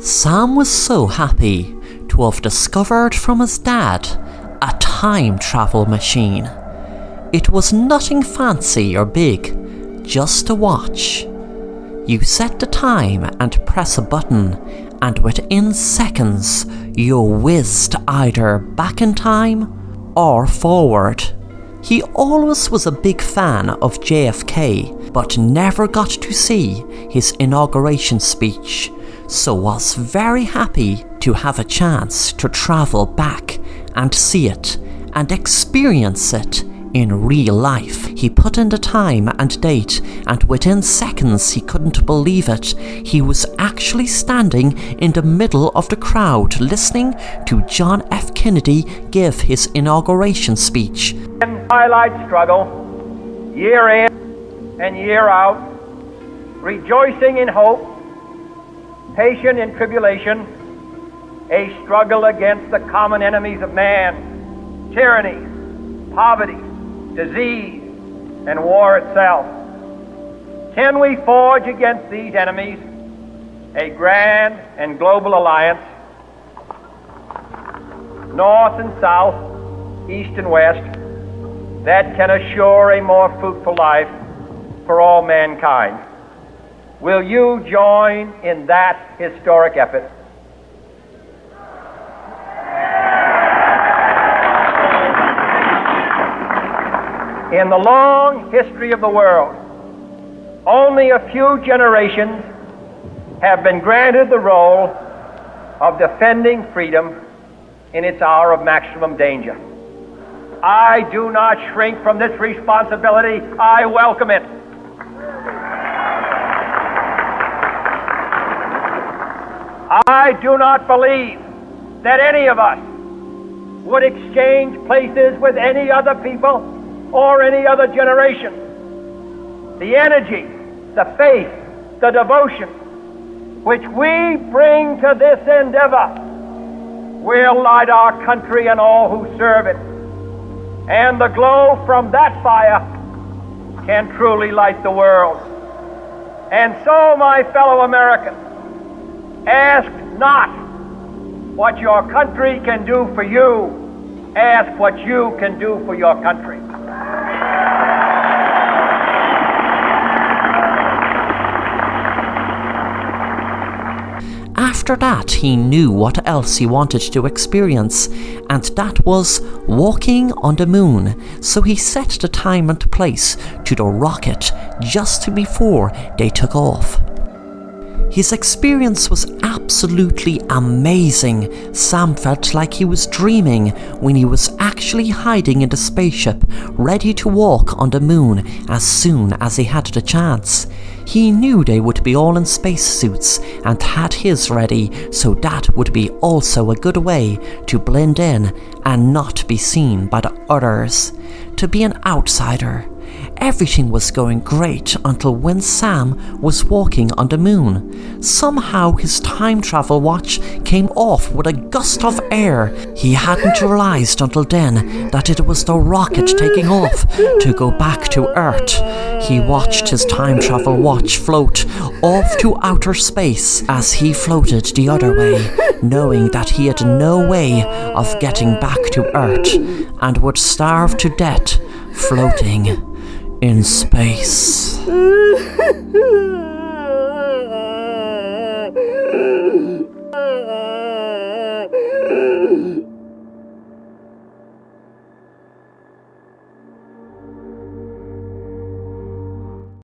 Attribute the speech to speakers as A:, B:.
A: Sam was so happy to have discovered from his dad a time travel machine. It was nothing fancy or big, just a watch. You set the time and press a button, and within seconds you whizzed either back in time or forward. He always was a big fan of JFK, but never got to see his inauguration speech, so was very happy to have a chance to travel back and see it and experience it in real life. He put in the time and date, and within seconds he couldn't believe it. He was actually standing in the middle of the crowd listening to John F. Kennedy give his inauguration speech.
B: Twilight struggle, year in and year out, rejoicing in hope, patient in tribulation, a struggle against the common enemies of man, tyranny, poverty, disease, and war itself. Can we forge against these enemies a grand and global alliance, north and south, east and west, that can assure a more fruitful life for all mankind? Will you join in that historic effort? In the long history of the world, only a few generations have been granted the role of defending freedom in its hour of maximum danger. I do not shrink from this responsibility. I welcome it. I do not believe that any of us would exchange places with any other people or any other generation. The energy, the faith, the devotion which we bring to this endeavor will light our country and all who serve it. And the glow from that fire can truly light the world. And so, my fellow Americans, ask not what your country can do for you, ask what you can do for your country.
A: After that, he knew what else he wanted to experience, and that was walking on the moon, so he set the time and place to the rocket just before they took off. His experience was absolutely amazing. Sam felt like he was dreaming when he was actually hiding in the spaceship, ready to walk on the moon as soon as he had the chance. He knew they would be all in spacesuits and had his ready, so that would be also a good way to blend in and not be seen by the others. To be an outsider. Everything was going great until when Sam was walking on the moon. Somehow his time travel watch came off with a gust of air. He hadn't realized until then that it was the rocket taking off to go back to Earth. He watched his time travel watch float off to outer space as he floated the other way, knowing that he had no way of getting back to Earth and would starve to death floating in space.